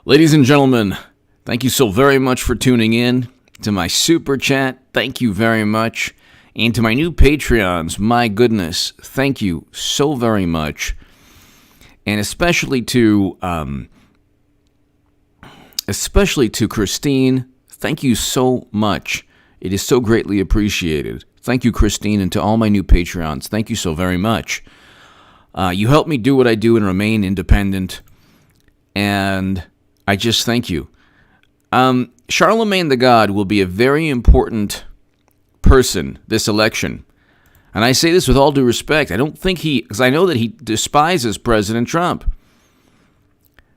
Ladies and gentlemen, thank you so very much for tuning in to my super chat. Thank you very much. And to my new Patreons, my goodness, thank you so very much. And especially to Christine, thank you so much. It is so greatly appreciated. Thank you, Christine, and to all my new Patreons, thank you so very much. You help me do what I do and remain independent, and I just thank you. Charlemagne the God will be a very important person this election. And I say this with all due respect. I don't think because I know that he despises President Trump.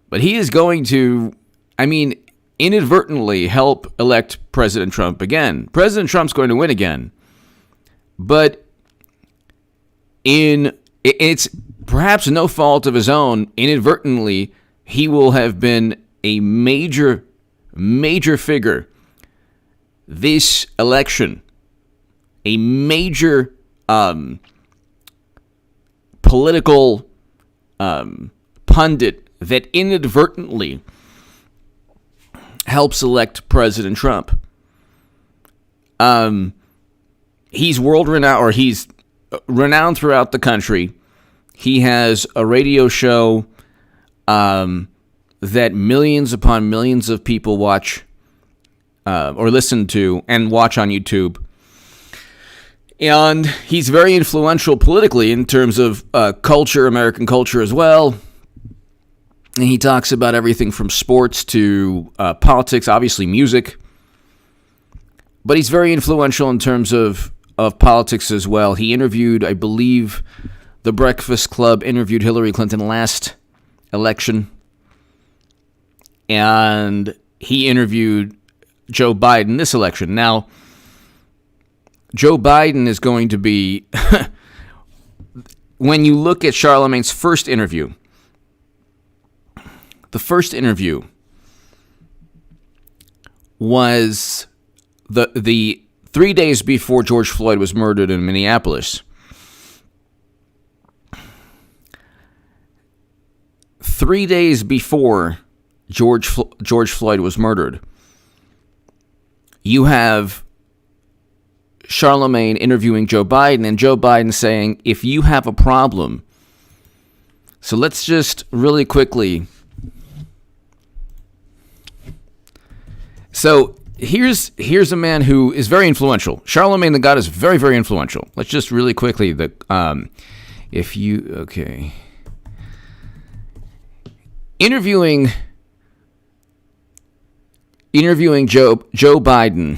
But he is going to, inadvertently help elect President Trump again. President Trump's going to win again. But it's perhaps no fault of his own, inadvertently, he will have been a major figure this election, a major political pundit that inadvertently helps elect President Trump. He's world-renowned, or he's renowned throughout the country. He has a radio show that millions upon millions of people watch or listen to and watch on YouTube. And he's very influential politically in terms of culture, American culture as well. And he talks about everything from sports to politics, obviously music. But he's very influential in terms of politics as well. He interviewed, I believe, The Breakfast Club interviewed Hillary Clinton last election. And he interviewed Joe Biden this election. Now, Joe Biden is going to be, when you look at Charlemagne's first interview, the first interview was the 3 days before George Floyd was murdered in Minneapolis. 3 days before George Floyd was murdered, you have Charlemagne interviewing Joe Biden, and Joe Biden saying, if you have a problem. So let's just really quickly. So here's a man who is very influential. Charlemagne the God is very, very influential. Let's just really quickly, interviewing Joe Biden,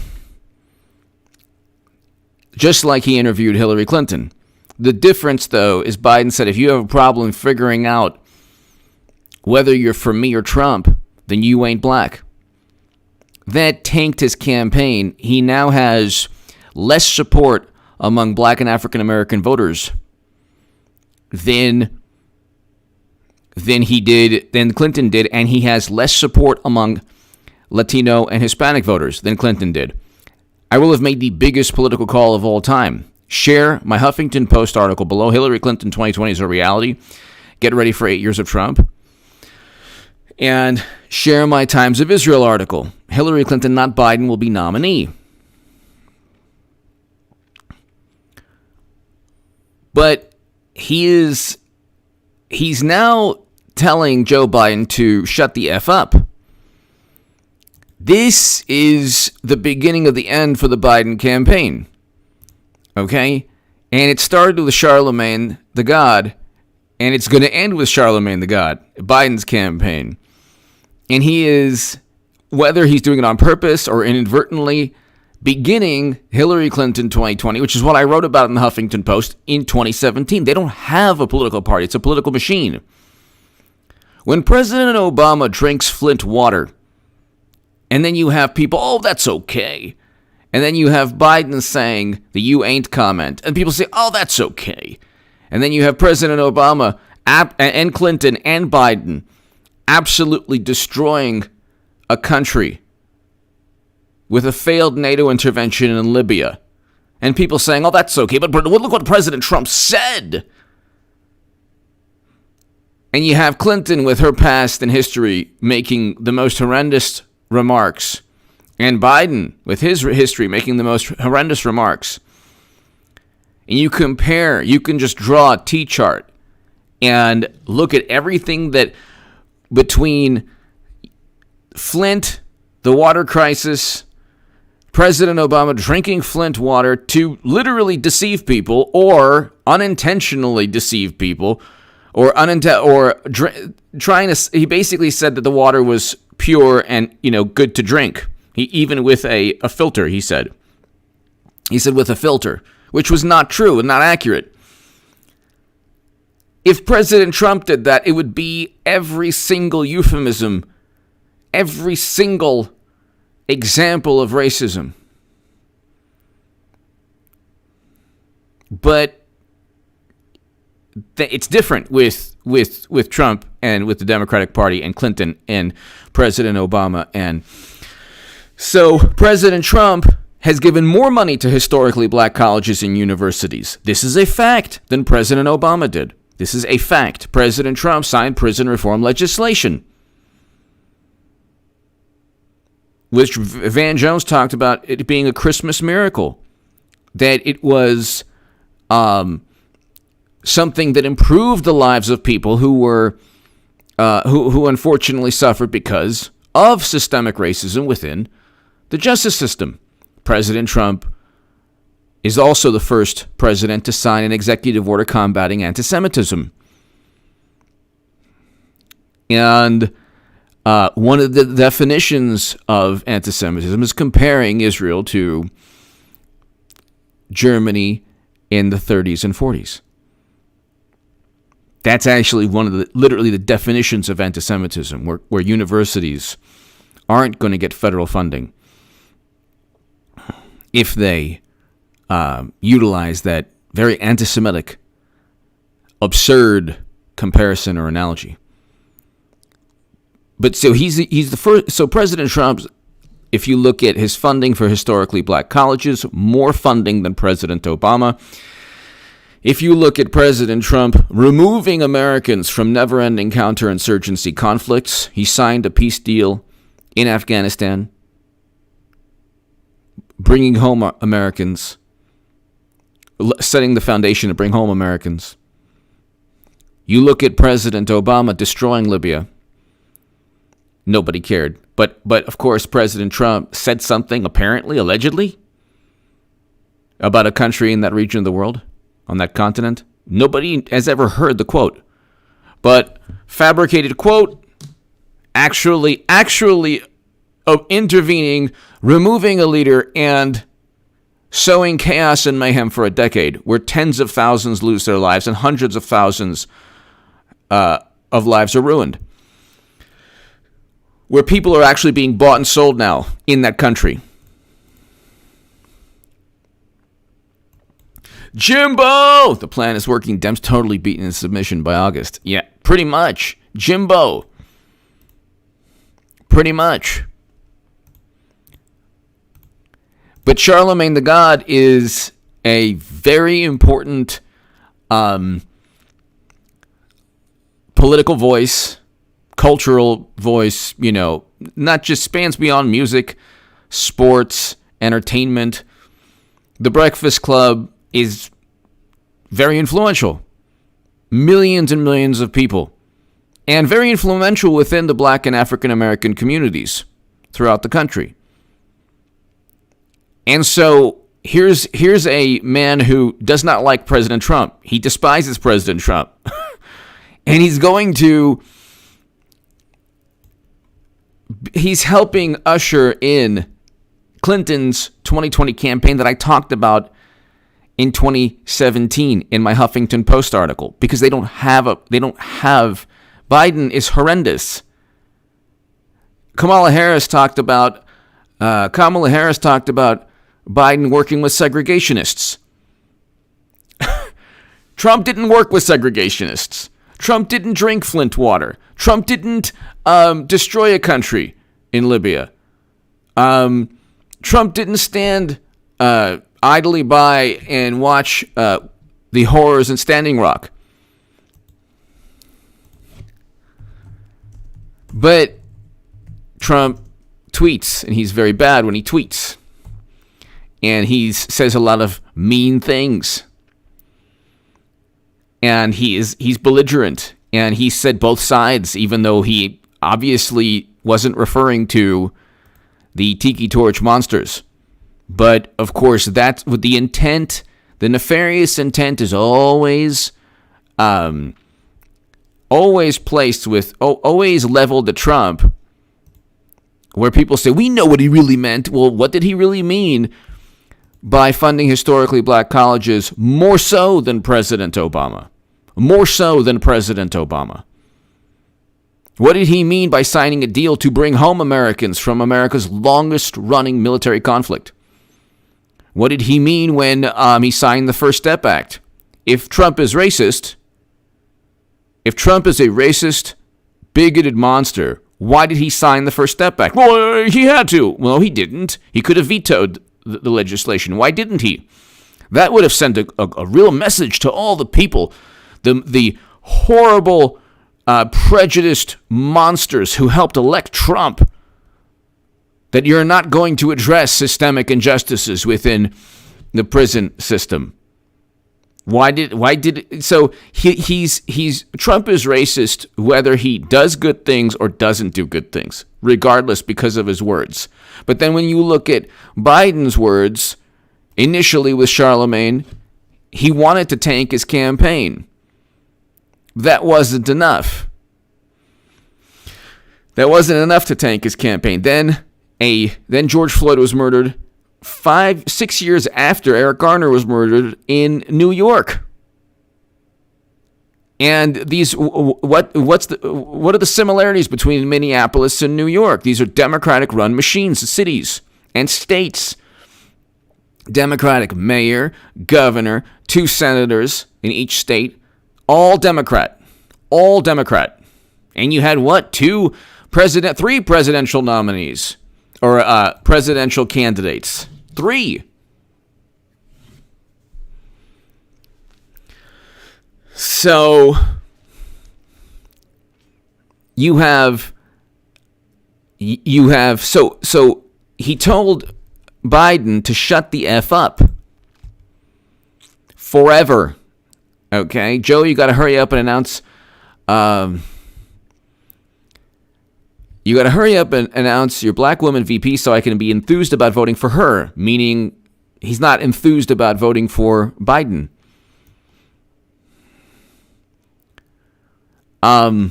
just like he interviewed Hillary Clinton. The difference, though, is Biden said, if you have a problem figuring out whether you're for me or Trump, then you ain't black. That tanked his campaign. He now has less support among black and African American voters than Clinton did, and he has less support among Latino and Hispanic voters than Clinton did. I will have made the biggest political call of all time. Share my Huffington Post article below. Hillary Clinton 2020 is a reality. Get ready for 8 years of Trump. And share my Times of Israel article. Hillary Clinton, not Biden, will be nominee. But he's now telling Joe Biden to shut the F up. This is the beginning of the end for the Biden campaign. Okay? And it started with Charlemagne the God, and it's going to end with Charlemagne the God, Biden's campaign. And he is, whether he's doing it on purpose or inadvertently, beginning Hillary Clinton 2020, which is what I wrote about in the Huffington Post in 2017. They don't have a political party. It's a political machine. When President Obama drinks Flint water, and then you have people, oh, that's okay. And then you have Biden saying the you ain't comment. And people say, oh, that's okay. And then you have President Obama and Clinton and Biden absolutely destroying a country with a failed NATO intervention in Libya. And people saying, oh, that's okay. But look what President Trump said. And you have Clinton with her past and history making the most horrendous remarks, and Biden with his history making the most horrendous remarks. And you compare, you can just draw a T-chart and look at everything that between Flint, the water crisis, President Obama drinking Flint water to literally deceive people or unintentionally deceive people, or trying to. He basically said that the water was pure and good to drink. Even with a filter, he said with a filter, which was not true and not accurate. If President Trump did that, it would be every single euphemism, every single example of racism. But it's different with Trump and with the Democratic Party and Clinton and President Obama. And so President Trump has given more money to historically black colleges and universities. This is a fact than President Obama did. This is a fact. President Trump signed prison reform legislation, which Van Jones talked about it being a Christmas miracle, that it was something that improved the lives of people who were who unfortunately suffered because of systemic racism within the justice system. President Trump is also the first president to sign an executive order combating anti-Semitism. And one of the definitions of anti-Semitism is comparing Israel to Germany in the 30s and 40s. That's actually literally the definitions of anti-Semitism, where universities aren't going to get federal funding if they utilize that very anti-Semitic, absurd comparison or analogy. But so he's the first. So President Trump, if you look at his funding for historically black colleges, more funding than President Obama. If you look at President Trump removing Americans from never-ending counterinsurgency conflicts, he signed a peace deal in Afghanistan, bringing home Americans, setting the foundation to bring home Americans. You look at President Obama destroying Libya. Nobody cared. But of course, President Trump said something, apparently, allegedly, about a country in that region of the world, on that continent. Nobody has ever heard the quote. But fabricated quote, actually intervening, removing a leader, and sowing chaos and mayhem for a decade, where tens of thousands lose their lives and hundreds of thousands of lives are ruined. Where people are actually being bought and sold now in that country. Jimbo! The plan is working. Dems totally beaten in submission by August. Yeah, pretty much. Jimbo. Pretty much. But Charlemagne the God is a very important political voice, cultural voice, not just spans beyond music, sports, entertainment. The Breakfast Club is very influential. Millions and millions of people. And very influential within the black and African American communities throughout the country. And so here's a man who does not like President Trump. He despises President Trump. And he's helping usher in Clinton's 2020 campaign that I talked about in 2017 in my Huffington Post article, because they don't have Biden is horrendous. Kamala Harris talked about Biden working with segregationists. Trump didn't work with segregationists. Trump didn't drink Flint water. Trump didn't destroy a country in Libya. Trump didn't stand idly by and watch the horrors in Standing Rock. But Trump tweets, and he's very bad when he tweets. And he says a lot of mean things. And he's belligerent. And he said both sides, even though he obviously wasn't referring to the Tiki Torch monsters. But, of course, that's with the intent. The nefarious intent is always placed with, always leveled at Trump, where people say, we know what he really meant. Well, what did he really mean by funding historically black colleges more so than President Obama? More so than President Obama. What did he mean by signing a deal to bring home Americans from America's longest-running military conflict? What did he mean when he signed the First Step Act? If Trump is racist, if Trump is a racist, bigoted monster, why did he sign the First Step Act? Well, he had to. Well, he didn't. He could have vetoed the legislation. Why didn't he? That would have sent a real message to all the people, the horrible, prejudiced monsters who helped elect Trump, that you're not going to address systemic injustices within the prison system. Trump is racist whether he does good things or doesn't do good things, regardless, because of his words. But then when you look at Biden's words, initially with Charlamagne, he wanted to tank his campaign. That wasn't enough. That wasn't enough to tank his campaign. Then George Floyd was murdered 6 years after Eric Garner was murdered in New York. And these, what are the similarities between Minneapolis and New York? These are Democratic-run machines, cities and states. Democratic mayor, governor, 2 senators in each state, all Democrat. And you had 3 presidential nominees. Or presidential candidates. 3. So you have so he told Biden to shut the F up forever. Okay, Joe, you got to hurry up and announce. You got to hurry up and announce your black woman VP so I can be enthused about voting for her, meaning he's not enthused about voting for Biden. I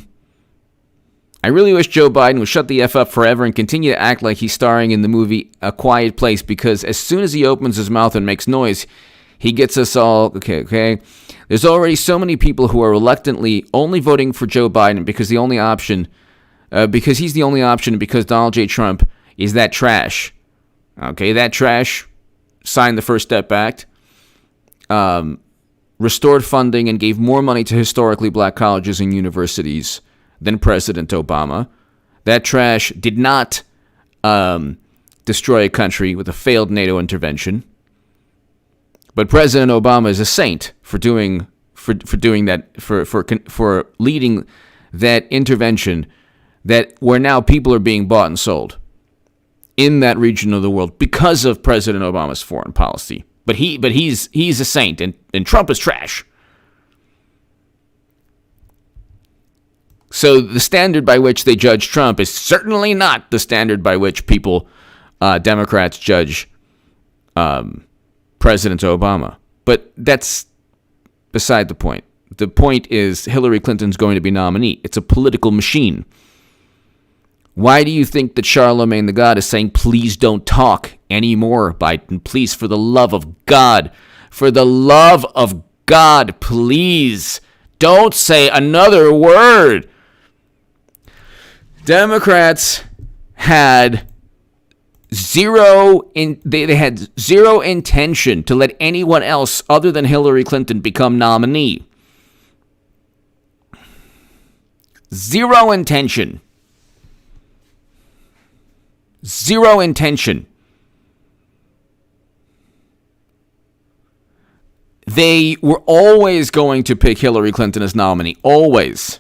really wish Joe Biden would shut the F up forever and continue to act like he's starring in the movie A Quiet Place, because as soon as he opens his mouth and makes noise, he gets us all, okay? There's already so many people who are reluctantly only voting for Joe Biden because he's the only option, because Donald J. Trump is that trash. Okay, that trash signed the First Step Act, restored funding and gave more money to historically black colleges and universities than President Obama. That trash did not destroy a country with a failed NATO intervention. But President Obama is a saint for doing that, for leading that intervention, that where now people are being bought and sold in that region of the world because of President Obama's foreign policy. But he's a saint, and Trump is trash. So the standard by which they judge Trump is certainly not the standard by which Democrats judge President Obama. But that's beside the point. The point is Hillary Clinton's going to be nominee. It's a political machine. Why do you think that Charlemagne the God is saying, please don't talk anymore, Biden? Please, for the love of God, please don't say another word. Democrats had zero intention to let anyone else other than Hillary Clinton become nominee. Zero intention. Zero intention. They were always going to pick Hillary Clinton as nominee. Always.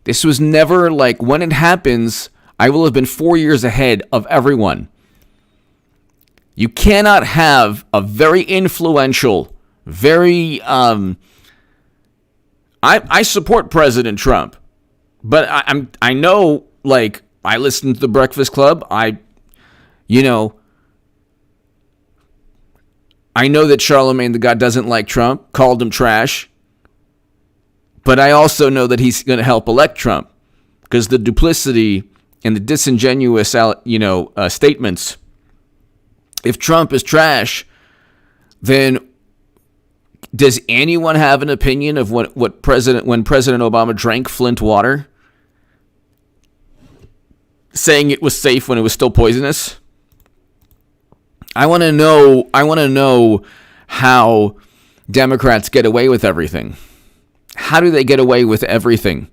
This was never like, when it happens, I will have been 4 years ahead of everyone. You cannot have a very influential, very, I support President Trump, but I know, like, I listen to the Breakfast Club. I know that Charlemagne the God doesn't like Trump, called him trash. But I also know that he's going to help elect Trump because the duplicity and the disingenuous, statements. If Trump is trash, then does anyone have an opinion of when President Obama drank Flint water, saying it was safe when it was still poisonous? I want to know how Democrats get away with everything. How do they get away with everything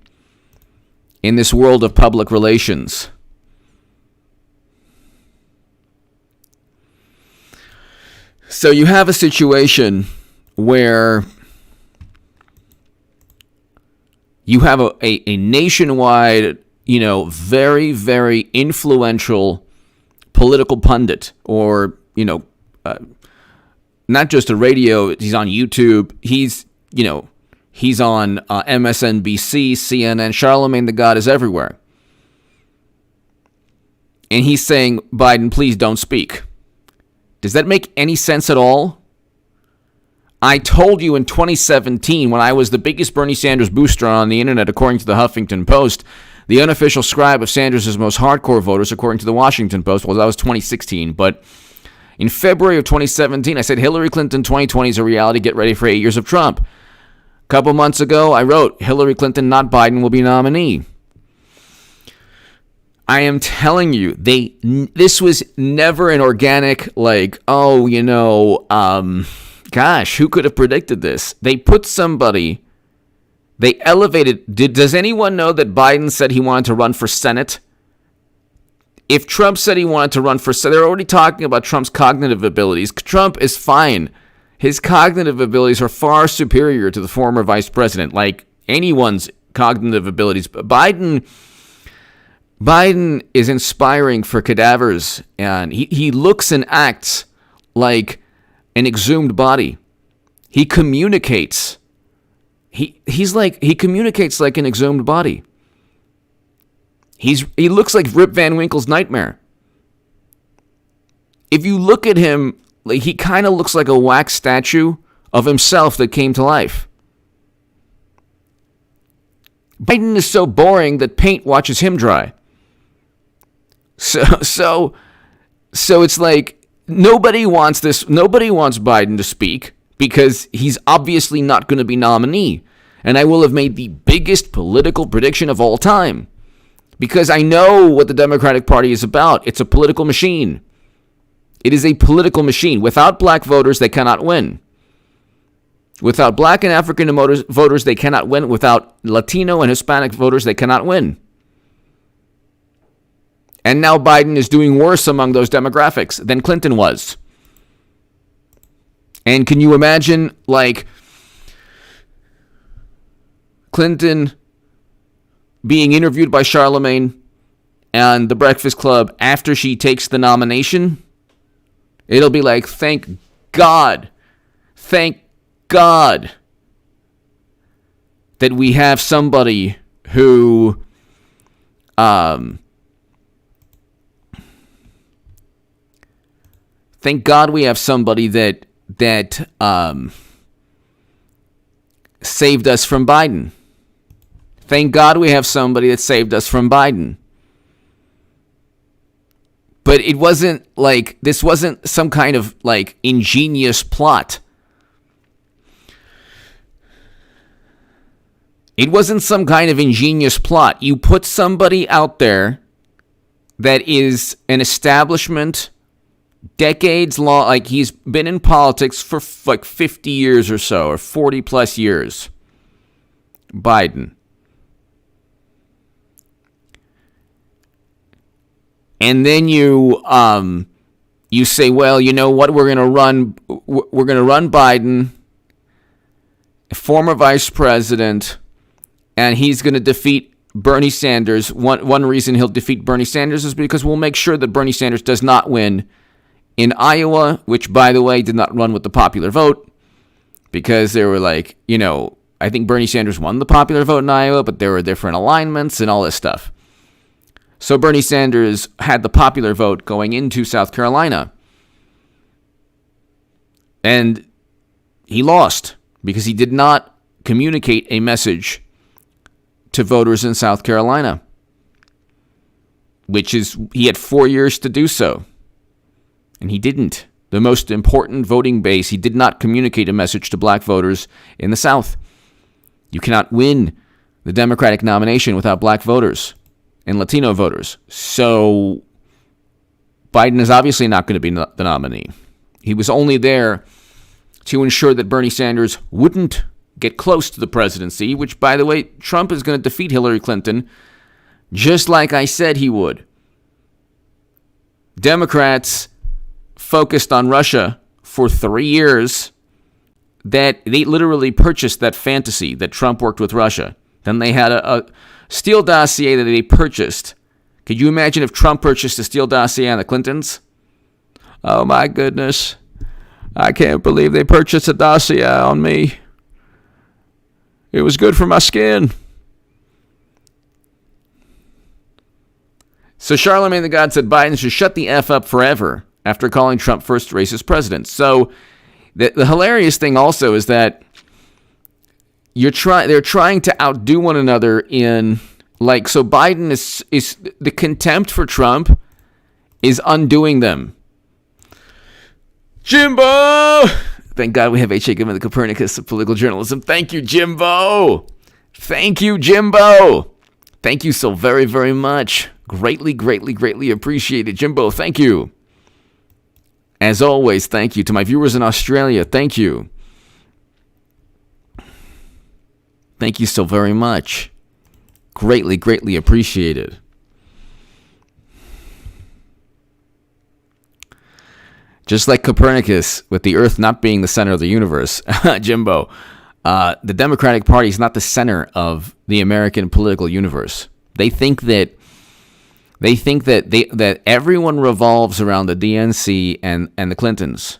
in this world of public relations? So you have a situation where you have a nationwide, very, very influential political pundit, or, not just a radio, he's on YouTube, he's on MSNBC, CNN, Charlemagne the God is everywhere. And he's saying, Biden, please don't speak. Does that make any sense at all? I told you in 2017, when I was the biggest Bernie Sanders booster on the internet, according to the Huffington Post, the unofficial scribe of Sanders' most hardcore voters, according to the Washington Post, well, that was 2016, but in February of 2017, I said Hillary Clinton 2020 is a reality, get ready for 8 years of Trump. A couple months ago, I wrote, Hillary Clinton, not Biden, will be nominee. I am telling you, this was never an organic, gosh, who could have predicted this? They put somebody, they elevated, does anyone know that Biden said he wanted to run for Senate? If Trump said he wanted to run for Senate, they're already talking about Trump's cognitive abilities. Trump is fine. His cognitive abilities are far superior to the former vice president, like anyone's cognitive abilities. But Biden is inspiring for cadavers, and he looks and acts like an exhumed body. He communicates. He communicates like an exhumed body. He looks like Rip Van Winkle's nightmare. If you look at him, he kind of looks like a wax statue of himself that came to life. Biden is so boring that paint watches him dry. So it's like nobody wants this. Nobody wants Biden to speak because he's obviously not going to be nominee. And I will have made the biggest political prediction of all time because I know what the Democratic Party is about. It's a political machine. It is a political machine. Without black voters, they cannot win. Without black and African voters, they cannot win. Without Latino and Hispanic voters, they cannot win. And now Biden is doing worse among those demographics than Clinton was. And can you imagine, Clinton being interviewed by Charlemagne and the Breakfast Club after she takes the nomination? It'll be like, thank God that we have somebody who thank God we have somebody that saved us from Biden. Thank God we have somebody that saved us from Biden. But it wasn't this wasn't some kind of ingenious plot. It wasn't some kind of ingenious plot. You put somebody out there that is an establishment, decades long, he's been in politics for 50 years or so, or 40 plus years. Biden. And then you say, well, you know what? We're going to run Biden, former vice president, and he's going to defeat Bernie Sanders, one reason he'll defeat Bernie Sanders is because we'll make sure that Bernie Sanders does not win in Iowa, which, by the way, did not run with the popular vote because they were like, I think Bernie Sanders won the popular vote in Iowa, but there were different alignments and all this stuff. So Bernie Sanders had the popular vote going into South Carolina. And he lost because he did not communicate a message to voters in South Carolina, which is, he had 4 years to do so. And he didn't. The most important voting base, he did not communicate a message to black voters in the South. You cannot win the Democratic nomination without black voters and Latino voters. So Biden is obviously not going to be the nominee. He was only there to ensure that Bernie Sanders wouldn't get close to the presidency, which, by the way, Trump is going to defeat Hillary Clinton, just like I said he would. Democrats focused on Russia for 3 years, that they literally purchased that fantasy that Trump worked with Russia. Then they had a Steele dossier that they purchased. Could you imagine if Trump purchased a Steele dossier on the Clintons? Oh my goodness. I can't believe they purchased a dossier on me. It was good for my skin. So Charlemagne the God said Biden should shut the F up forever after calling Trump first racist president. So the hilarious thing also is that they're trying to outdo one another in, like, so Biden is the contempt for Trump is undoing them. Jimbo! Thank God we have H.A. Goodman, the Copernicus of political journalism. Thank you, Jimbo. Thank you, Jimbo. Thank you so very, very much. Greatly, greatly, greatly appreciated. Jimbo, thank you. As always, thank you. To my viewers in Australia, thank you. Thank you so very much. Greatly, greatly appreciated. Just like Copernicus, with the Earth not being the center of the universe, Jimbo, the Democratic Party is not the center of the American political universe. They think that that everyone revolves around the DNC and the Clintons.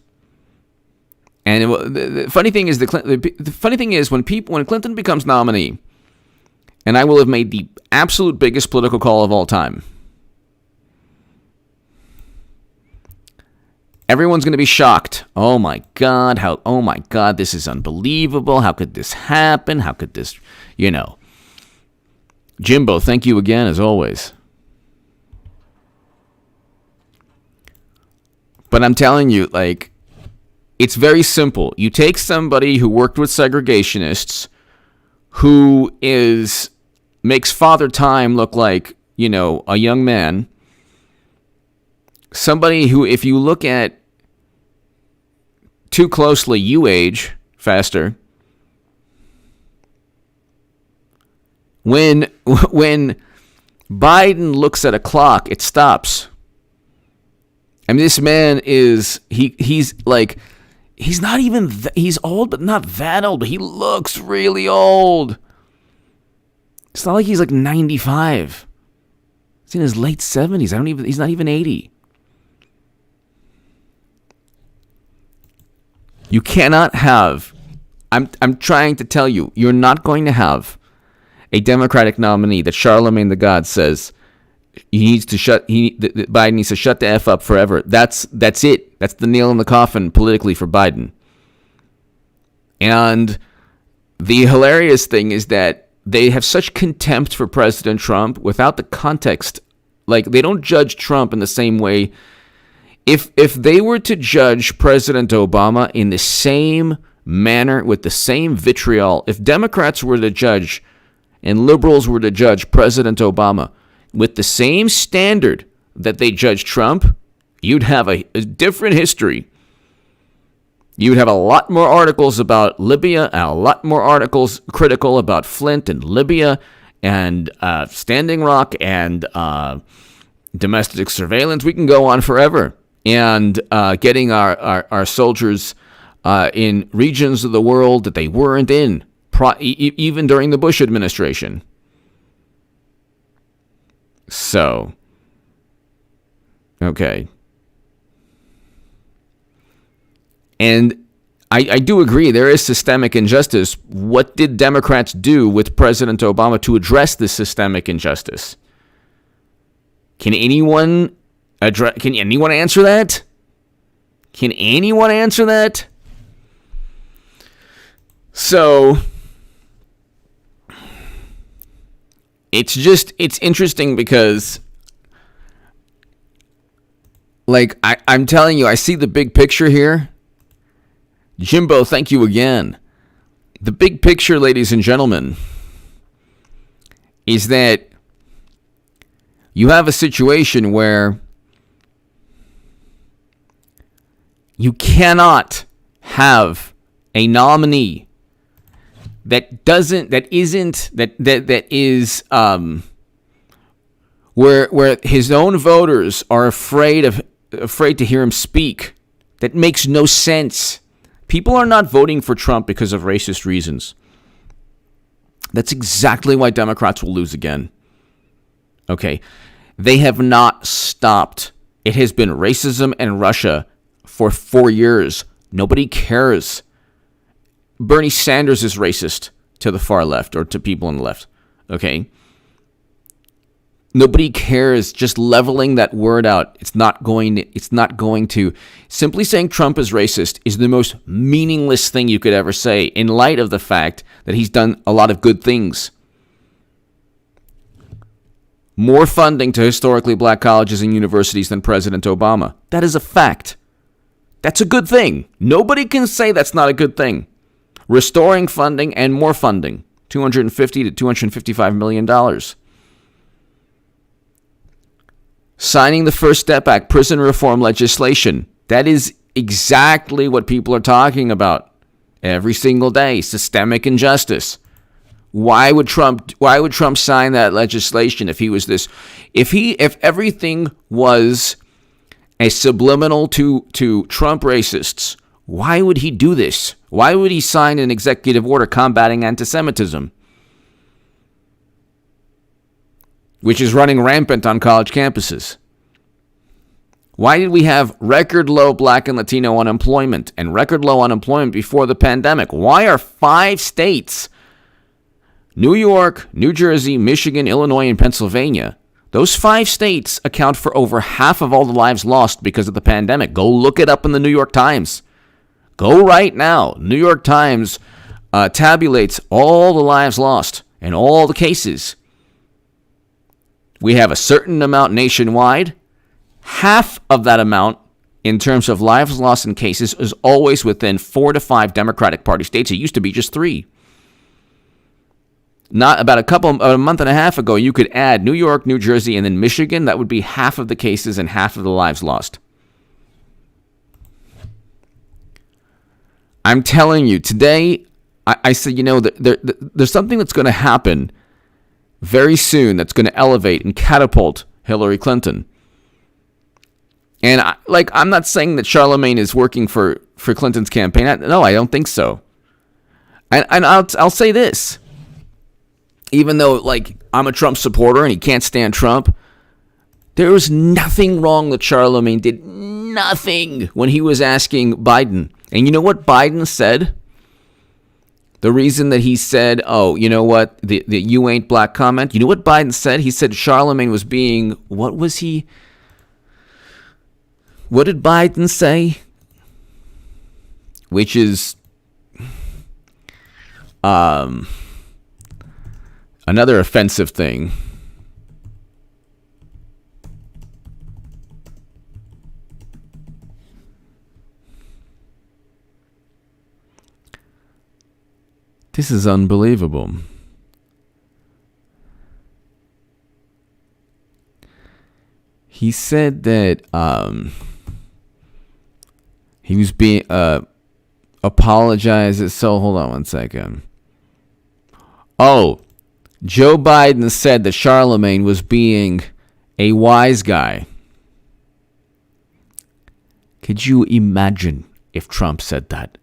And the funny thing is, when Clinton becomes nominee, and I will have made the absolute biggest political call of all time, everyone's going to be shocked. Oh my God, this is unbelievable. How could this happen? How could this, Jimbo, thank you again, as always. But I'm telling you, like, it's very simple. You take somebody who worked with segregationists, who makes Father Time look like, a young man. Somebody who, if you look at too closely, you age faster. When Biden looks at a clock, it stops. I mean, this man he's not even, he's old, but not that old, but he looks really old. It's not like he's like 95. He's in his late 70s. He's not even 80. You cannot have, I'm trying to tell you, you're not going to have a Democratic nominee that Charlemagne the God says Biden needs to shut the F up forever. That's it. That's the nail in the coffin politically for Biden. And the hilarious thing is that they have such contempt for President Trump without the context. Like, they don't judge Trump in the same way. If they were to judge President Obama in the same manner, with the same vitriol, if Democrats were to judge and liberals were to judge President Obama with the same standard that they judge Trump, you'd have a different history. You'd have a lot more articles about Libya, and a lot more articles critical about Flint and Libya and Standing Rock and domestic surveillance. We can go on forever. And getting our soldiers in regions of the world that they weren't in, even during the Bush administration. So, okay. And I do agree, there is systemic injustice. What did Democrats do with President Obama to address this systemic injustice? Can anyone answer that? Can anyone answer that? So, it's interesting because, like, I'm telling you, I see the big picture here. Jimbo, thank you again. The big picture, ladies and gentlemen, is that you have a situation where you cannot have a nominee that is where his own voters are afraid to hear him speak. That makes no sense. People are not voting for Trump because of racist reasons. That's exactly why Democrats will lose again. Okay. They have not stopped. It has been racism and Russia for 4 years. Nobody cares. Bernie Sanders is racist to the far left or to people on the left. Okay. Nobody cares. Just leveling that word out. It's not going to. Simply saying Trump is racist is the most meaningless thing you could ever say in light of the fact that he's done a lot of good things. More funding to historically black colleges and universities than President Obama. That is a fact. That's a good thing. Nobody can say that's not a good thing. Restoring funding and more funding. $250 to $255 million. Signing the First Step Act, prison reform legislation. That is exactly what people are talking about every single day. Systemic injustice. Why would Trump sign that legislation if he was this? If everything was a subliminal to Trump racists, why would he do this? Why would he sign an executive order combating anti-Semitism, which is running rampant on college campuses? Why did we have record low black and Latino unemployment and record low unemployment before the pandemic? Why are 5 states, New York, New Jersey, Michigan, Illinois, and Pennsylvania, those 5 states account for over half of all the lives lost because of the pandemic? Go look it up in the New York Times. Go right now. New York Times tabulates all the lives lost and all the cases. We have a certain amount nationwide. Half of that amount, in terms of lives lost in cases, is always within 4 to 5 Democratic Party states. It used to be just 3. Not about a month and a half ago, you could add New York, New Jersey, and then Michigan. That would be half of the cases and half of the lives lost. I'm telling you, today, I said, there's something that's going to happen very soon that's going to elevate and catapult Hillary Clinton. And I'm not saying that Charlamagne is working for Clinton's campaign. No, I don't think so. And I'll say this. Even though, I'm a Trump supporter and he can't stand Trump, there was nothing wrong that Charlamagne did. Nothing when he was asking Biden. And you know what Biden said? The reason that he said, oh, you know what, the you ain't black comment, you know what Biden said? He said Charlamagne was being, what did Biden say? Which is another offensive thing. This is unbelievable. He said that he was being apologizes. So hold on one second. Oh, Joe Biden said that Charlamagne was being a wise guy. Could you imagine if Trump said that?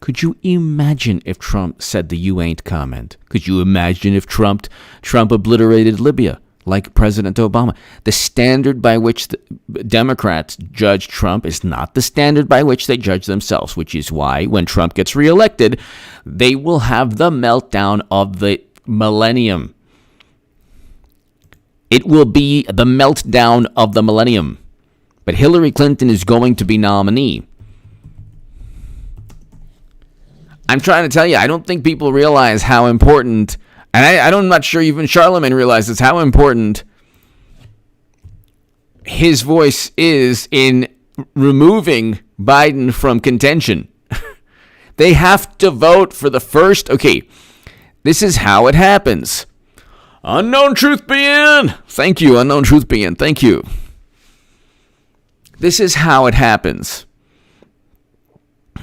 Could you imagine if Trump said the you ain't comment? Could you imagine if Trump obliterated Libya like President Obama. The standard by which the Democrats judge Trump is not the standard by which they judge themselves, which is why when Trump gets reelected, they will have the meltdown of the millennium. It will be the meltdown of the millennium. But Hillary Clinton is going to be nominee. I'm trying to tell you, I don't think people realize how important, and I'm not sure even Charlemagne realizes how important his voice is in removing Biden from contention. They have to vote for the first. Okay, this is how it happens. Unknown Truth Being. Thank you, Unknown Truth Being. Thank you. This is how it happens.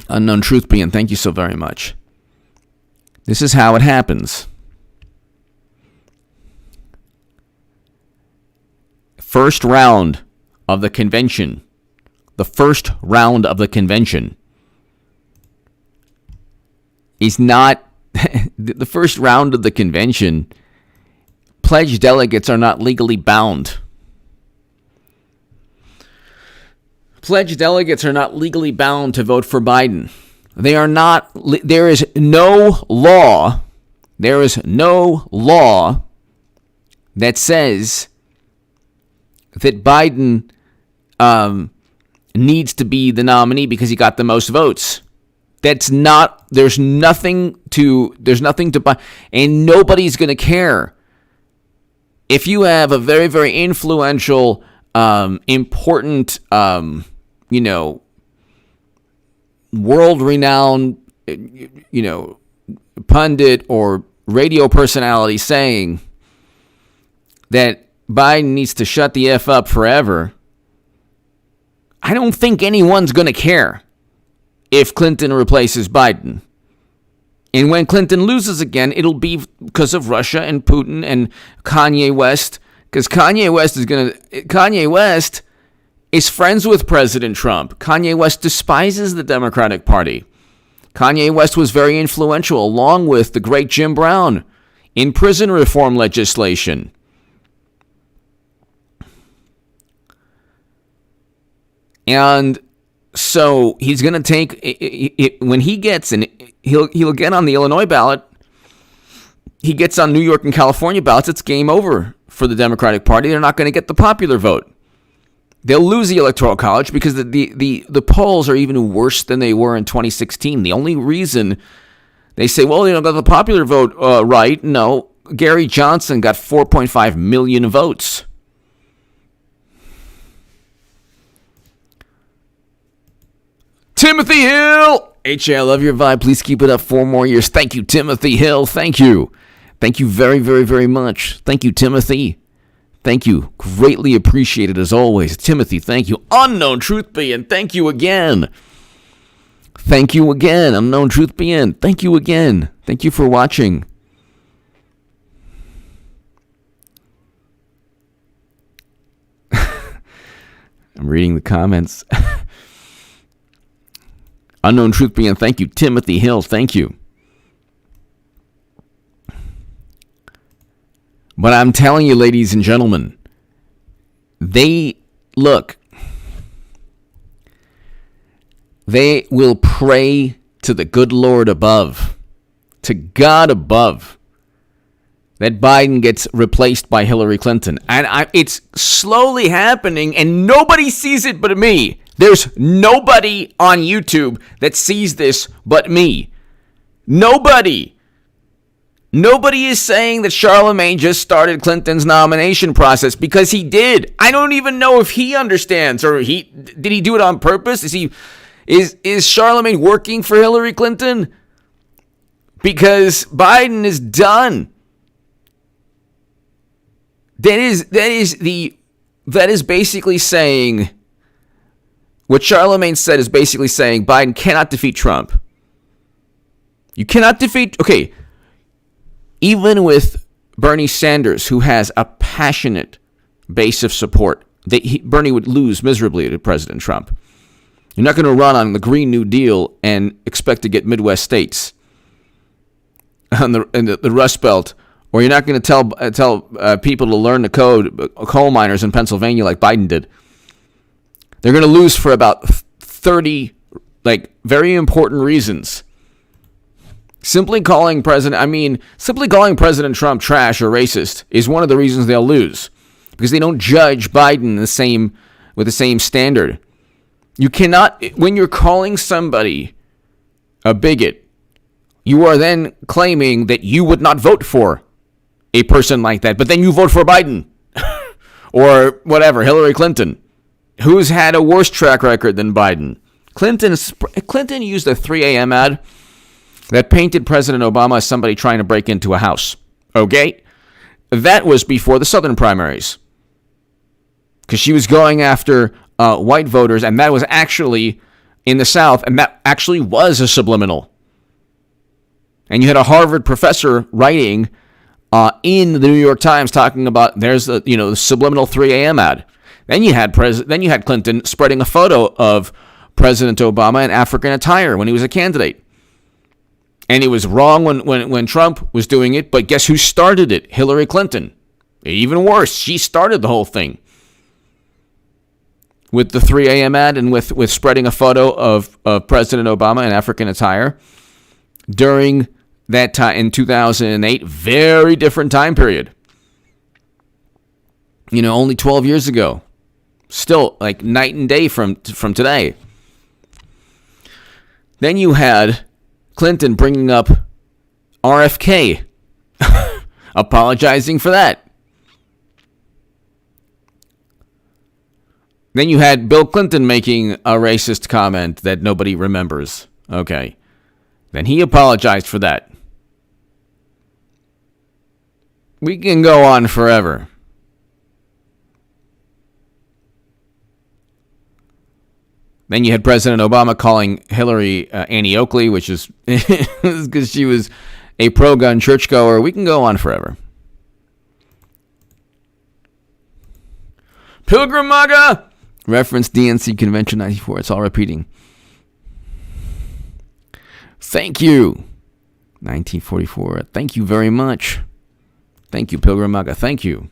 Unknown Truth Being, thank you so very much. This is how it happens. First round of the convention. The first round of the convention is not the first round of the convention. Pledged delegates are not legally bound. Pledged delegates are not legally bound to vote for Biden. They are not. There is no law. There is no law that says that Biden needs to be the nominee because he got the most votes. That's not. There's nothing to buy, and nobody's going to care. If you have a very, very influential, important, world-renowned, pundit or radio personality saying that Biden needs to shut the F up forever, I don't think anyone's going to care if Clinton replaces Biden. And when Clinton loses again, it'll be because of Russia and Putin and Kanye West. Because Kanye West is friends with President Trump. Kanye West despises the Democratic Party. Kanye West was very influential, along with the great Jim Brown, in prison reform legislation. And so he's going to take it when he gets, and he'll get on the Illinois ballot. He gets on New York and California ballots. It's game over for the Democratic Party. They're not going to get the popular vote. They'll lose the Electoral College because the polls are even worse than they were in 2016. The only reason they say, well, got the popular vote right. No, Gary Johnson got 4.5 million votes. Timothy Hill! H.A., I love your vibe. Please keep it up 4 more years. Thank you, Timothy Hill. Thank you. Thank you very, very, very much. Thank you, Timothy. Thank you. Greatly appreciated as always. Timothy, thank you. Unknown Truth Being, thank you again. Thank you again. Unknown Truth Being, thank you again. Thank you for watching. I'm reading the comments. Unknown Truth Being, thank you. Timothy Hill, thank you. But I'm telling you, ladies and gentlemen, they will pray to the good Lord above, to God above, that Biden gets replaced by Hillary Clinton. And it's slowly happening, and nobody sees it but me. There's nobody on YouTube that sees this but me. Nobody. Nobody is saying that Charlamagne just started Clinton's nomination process, because he did. I don't even know if he understands, or did he do it on purpose? Is Charlamagne working for Hillary Clinton? Because Biden is done. That is basically saying, what Charlamagne said is basically saying Biden cannot defeat Trump. You cannot defeat, okay, even with Bernie Sanders, who has a passionate base of support, Bernie would lose miserably to President Trump. You're not going to run on the Green New Deal and expect to get Midwest states and the Rust Belt Or you're not going to tell people to learn the code, coal miners in Pennsylvania like Biden did. They're going to lose for about 30, very important reasons. Simply calling President Trump trash or racist is one of the reasons they'll lose. Because they don't judge Biden with the same standard. You cannot, when you're calling somebody a bigot, you are then claiming that you would not vote for a person like that, but then you vote for Biden or whatever, Hillary Clinton, who's had a worse track record than Biden. Clinton used a 3 a.m. ad that painted President Obama as somebody trying to break into a house. Okay? That was before the Southern primaries. Because she was going after white voters, and that was actually in the South, and that actually was a subliminal. And you had a Harvard professor writing in the New York Times talking about there's the subliminal 3 a.m. ad. Then you had Clinton spreading a photo of President Obama in African attire when he was a candidate. And it was wrong when Trump was doing it, but guess who started it? Hillary Clinton. Even worse, she started the whole thing. With the 3 a.m. ad and with spreading a photo of President Obama in African attire during that time in 2008, very different time period. Only 12 years ago. Still like night and day from today. Then you had Clinton bringing up RFK, apologizing for that. Then you had Bill Clinton making a racist comment that nobody remembers. Okay. Then he apologized for that. We can go on forever. Then you had President Obama calling Hillary Annie Oakley, which is because she was a pro-gun churchgoer. We can go on forever. Pilgrim MAGA! Reference DNC Convention 94. It's all repeating. Thank you. 1944. Thank you very much. Thank you, Pilgrim MAGA. Thank you.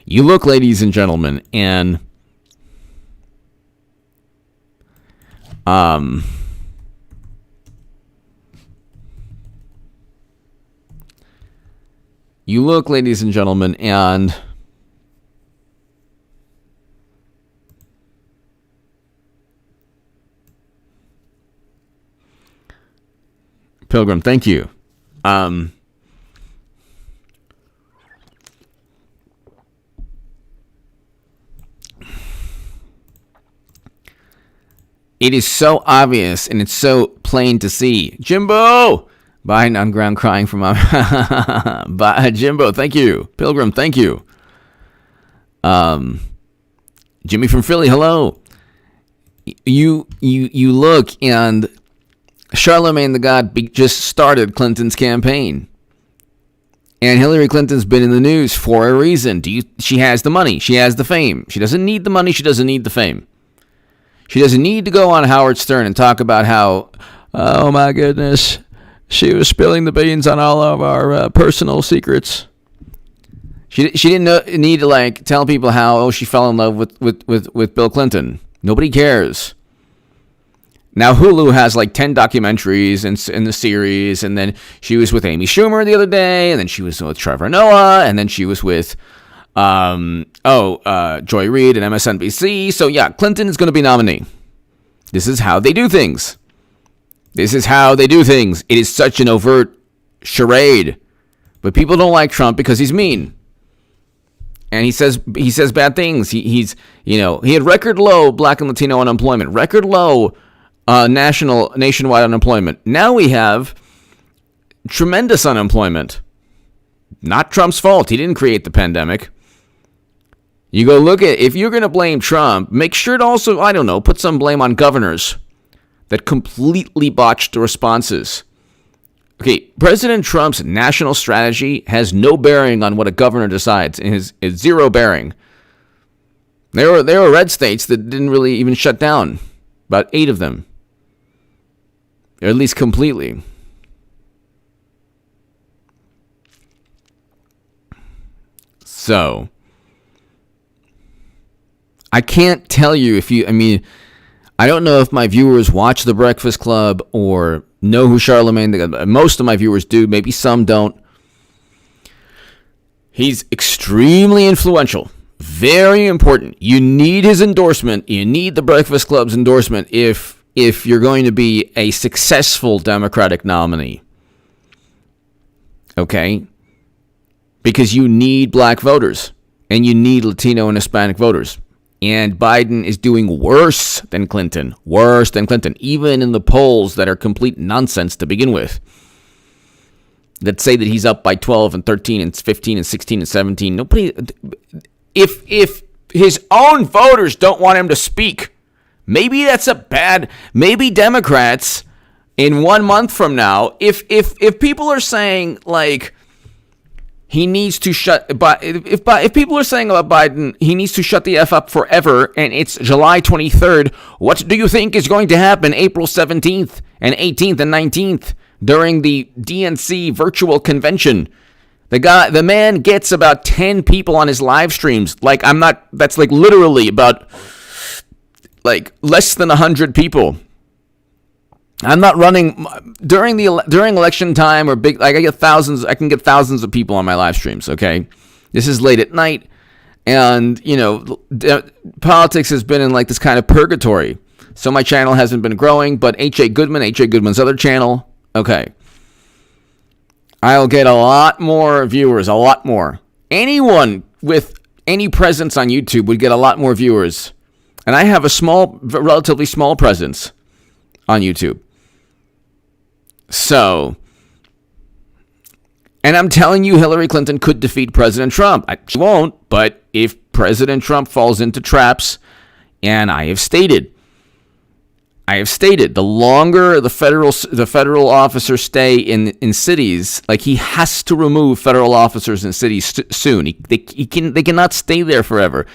You look, ladies and gentlemen, and Pilgrim, thank you. It is so obvious and it's so plain to see. Jimbo! Biden on ground crying for mom. Jimbo, thank you. Pilgrim, thank you. Jimmy from Philly, hello. You look, and Charlemagne the God just started Clinton's campaign. And Hillary Clinton's been in the news for a reason. She has the money. She has the fame. She doesn't need the money. She doesn't need the fame. She doesn't need to go on Howard Stern and talk about how, oh my goodness, she was spilling the beans on all of our personal secrets. She didn't need to tell people how she fell in love with Bill Clinton. Nobody cares. Now Hulu has 10 documentaries in the series, and then she was with Amy Schumer the other day, and then she was with Trevor Noah, and then she was with Joy Reid and MSNBC. So yeah, Clinton is going to be nominee. This is how they do things. It is such an overt charade. But people don't like Trump because he's mean. And he says bad things. He had record low Black and Latino unemployment, record low nationwide unemployment. Now we have tremendous unemployment. Not Trump's fault. He didn't create the pandemic. You go look at, if you're going to blame Trump, make sure to also, put some blame on governors that completely botched the responses. Okay, President Trump's national strategy has no bearing on what a governor decides. It has zero bearing. There were red states that didn't really even shut down. About 8 of them. or at least completely. So, I can't tell you I don't know if my viewers watch The Breakfast Club or know who Charlemagne, most of my viewers do, maybe some don't. He's extremely influential, very important. You need his endorsement. You need The Breakfast Club's endorsement if you're going to be a successful Democratic nominee. Okay? Because you need black voters, and you need Latino and Hispanic voters. And Biden is doing worse than Clinton, even in the polls that are complete nonsense to begin with. That say that he's up by 12 and 13 and 15 and 16 and 17. Nobody, if his own voters don't want him to speak, maybe that's maybe Democrats in 1 month from now, if people are saying like he needs to if people are saying about Biden, he needs to shut the F up forever, and it's July 23rd, what do you think is going to happen April 17th and 18th and 19th? During the DNC virtual convention, the man gets about 10 people on his live streams. That's like literally about like less than 100 people. I'm not running during election time or big, like I can get thousands of people on my live streams. Okay. This is late at night, and politics has been in like this kind of purgatory. So my channel hasn't been growing, but H.A. Goodman's other channel, okay, I'll get a lot more viewers, a lot more. Anyone with any presence on YouTube would get a lot more viewers. And I have a relatively small presence on YouTube. So, and I'm telling you, Hillary Clinton could defeat President Trump. She won't, but if President Trump falls into traps, and I have stated, the longer the federal officers stay in cities, like he has to remove federal officers in cities soon. They cannot stay there forever.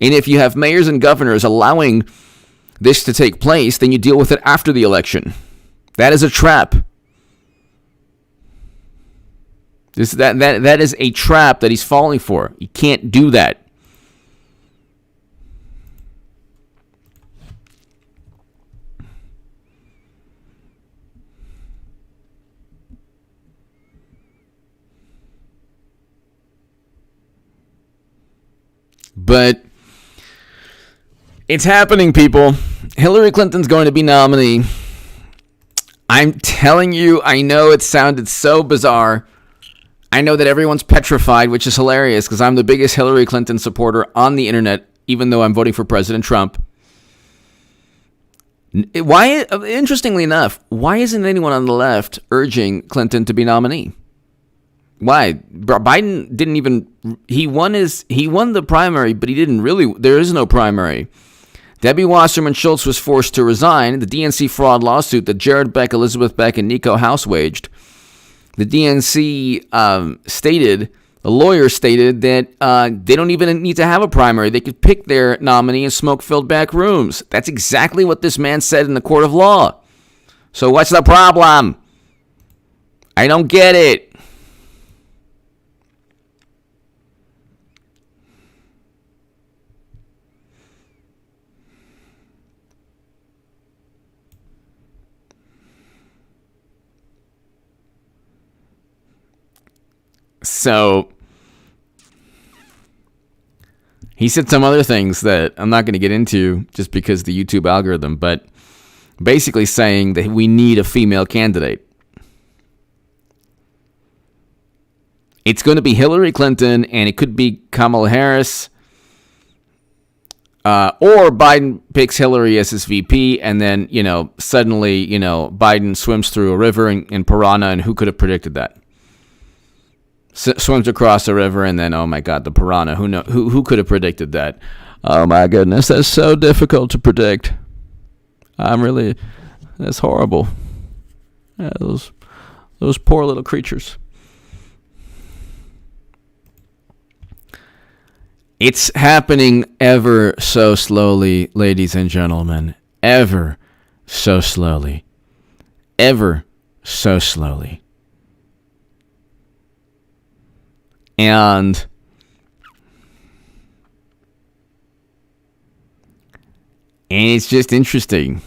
And if you have mayors and governors allowing this to take place, then you deal with it after the election. That is a trap. That is a trap that he's falling for. You can't do that. But it's happening, people. Hillary Clinton's going to be nominee. I'm telling you, I know it sounded so bizarre. I know that everyone's petrified, which is hilarious because I'm the biggest Hillary Clinton supporter on the internet, even though I'm voting for President Trump. Interestingly enough, why isn't anyone on the left urging Clinton to be nominee? Why? Biden didn't even, he won the primary, but he didn't really, there is no primary. Debbie Wasserman Schultz was forced to resign. The DNC fraud lawsuit that Jared Beck, Elizabeth Beck, and Nico House waged. The DNC the lawyer stated that they don't even need to have a primary. They could pick their nominee in smoke-filled back rooms. That's exactly what this man said in the court of law. So what's the problem? I don't get it. So he said some other things that I'm not going to get into just because the YouTube algorithm, but basically saying that we need a female candidate. It's going to be Hillary Clinton, and it could be Kamala Harris, or Biden picks Hillary as his VP, and then, suddenly, Biden swims through a river in Piranha, and who could have predicted that? Swims across a river, and then, oh my God, the piranha. Who could have predicted that? Oh my goodness, that's so difficult to predict. That's horrible. Yeah, those poor little creatures. It's happening ever so slowly, ladies and gentlemen. Ever so slowly. ever so slowly. And it's just interesting.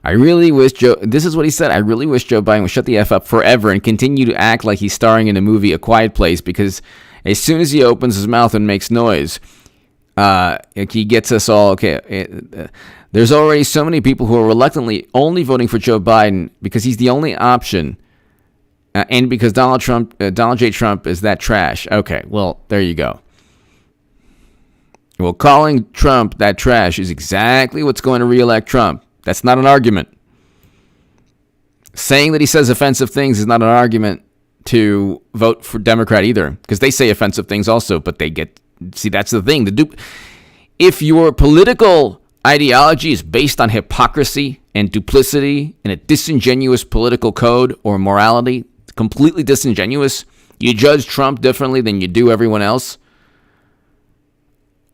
I really wish this is what he said, I really wish Joe Biden would shut the F up forever and continue to act like he's starring in the movie A Quiet Place, because as soon as he opens his mouth and makes noise, he gets us all, okay, there's already so many people who are reluctantly only voting for Joe Biden because he's the only option, and because Donald J. Trump is that trash. Okay, well, there you go. Well, calling Trump that trash is exactly what's going to reelect Trump. That's not an argument. Saying that he says offensive things is not an argument to vote for Democrat either, because they say offensive things also, but that's the thing. If your political ideology is based on hypocrisy and duplicity and a disingenuous political code or morality, completely disingenuous, you judge Trump differently than you do everyone else,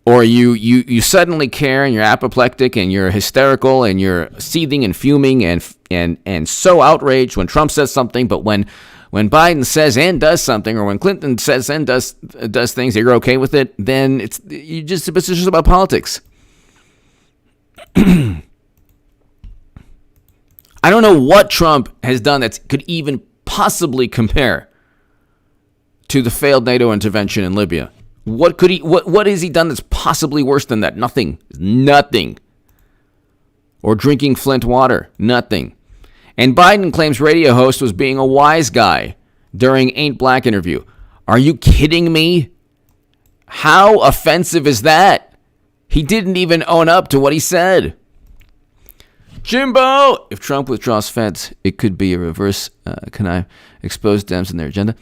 or you suddenly care and you're apoplectic and you're hysterical and you're seething and fuming and so outraged when Trump says something, but when Biden says and does something, or when Clinton says and does things, you're okay with it, then it's just about politics. I don't know what Trump has done that could even possibly compare to the failed NATO intervention in Libya. What has he done that's possibly worse than that? Nothing. Or drinking Flint water. Nothing. And Biden claims radio host was being a wise guy during Ain't Black interview. Are you kidding me? How offensive is that? He didn't even own up to what he said. Jimbo! If Trump withdraws feds, it could be a reverse. Can I expose Dems and their agenda?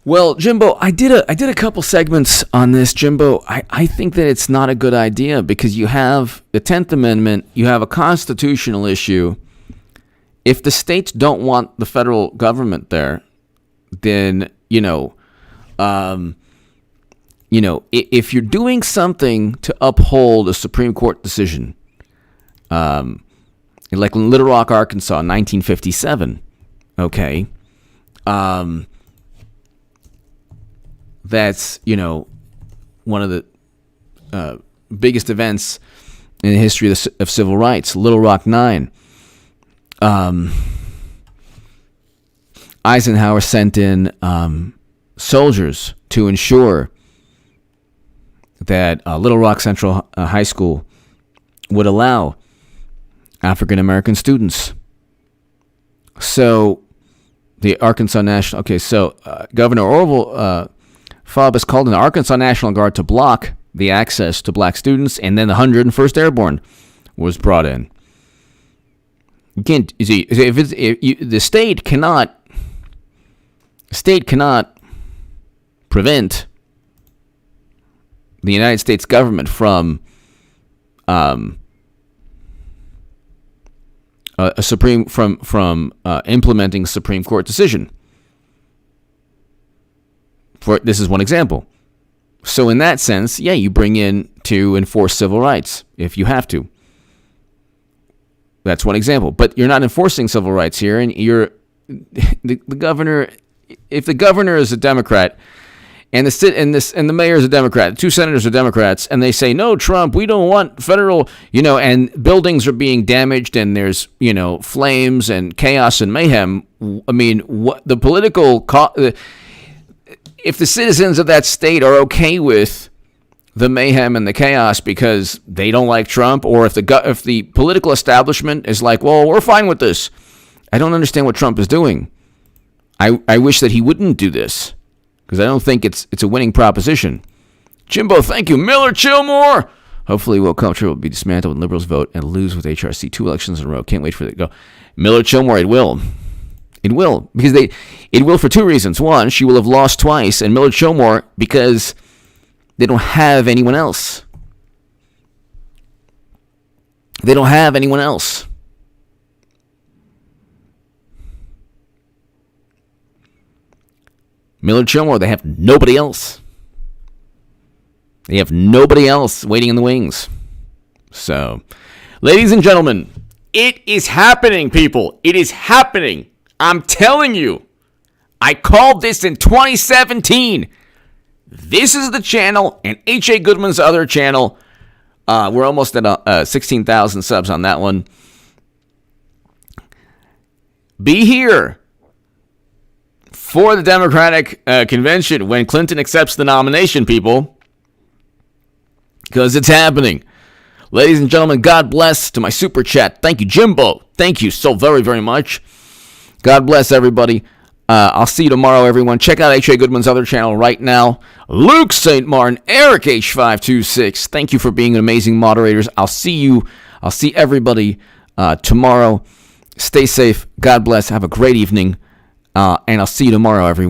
Well, Jimbo, I did a couple segments on this, Jimbo. I think that it's not a good idea because you have the 10th Amendment, you have a constitutional issue. If the states don't want the federal government there, then, if you're doing something to uphold a Supreme Court decision, like in Little Rock, Arkansas, in 1957, okay, that's, one of the biggest events in the history of civil rights, Little Rock 9. Eisenhower sent in soldiers to ensure that Little Rock Central High School would allow African American students. So the Arkansas National, Governor Orville Faubus called in the Arkansas National Guard to block the access to black students, and then the 101st Airborne was brought in. You can't, the state cannot prevent the United States government from implementing a Supreme Court decision. This is one example. So in that sense, yeah, you bring in to enforce civil rights if you have to. That's one example. But you're not enforcing civil rights here, and the governor. If the governor is a Democrat, and the mayor is a Democrat, the two senators are Democrats, and they say, no, Trump, we don't want federal, and buildings are being damaged, and there's, flames and chaos and mayhem. I mean, what the political if the citizens of that state are okay with the mayhem and the chaos because they don't like Trump, or if the political establishment is like, well, we're fine with this, I don't understand what Trump is doing. I wish that he wouldn't do this because I don't think it's a winning proposition. Jimbo, thank you. Miller Chillmore. Hopefully, woke culture will be dismantled when liberals vote and lose with HRC 2 elections in a row. Can't wait for it to go. Miller Chillmore, it will. It will, because it will for two reasons. One, she will have lost twice, and Miller Chillmore, because they don't have anyone else. They don't have anyone else. Miller Chillmore, they have nobody else. They have nobody else waiting in the wings. So, ladies and gentlemen, It is happening, people. It is happening. I'm telling you. I called this in 2017. This is the channel, and H.A. Goodman's other channel. We're almost at 16,000 subs on that one. Be here for the Democratic convention when Clinton accepts the nomination, people. Because it's happening. Ladies and gentlemen, God bless to my super chat. Thank you, Jimbo. Thank you so very, very much. God bless everybody. I'll see you tomorrow, everyone. Check out H.A. Goodman's other channel right now. Luke St. Martin, Eric H526. Thank you for being amazing moderators. I'll see everybody tomorrow. Stay safe. God bless. Have a great evening. And I'll see you tomorrow, everyone.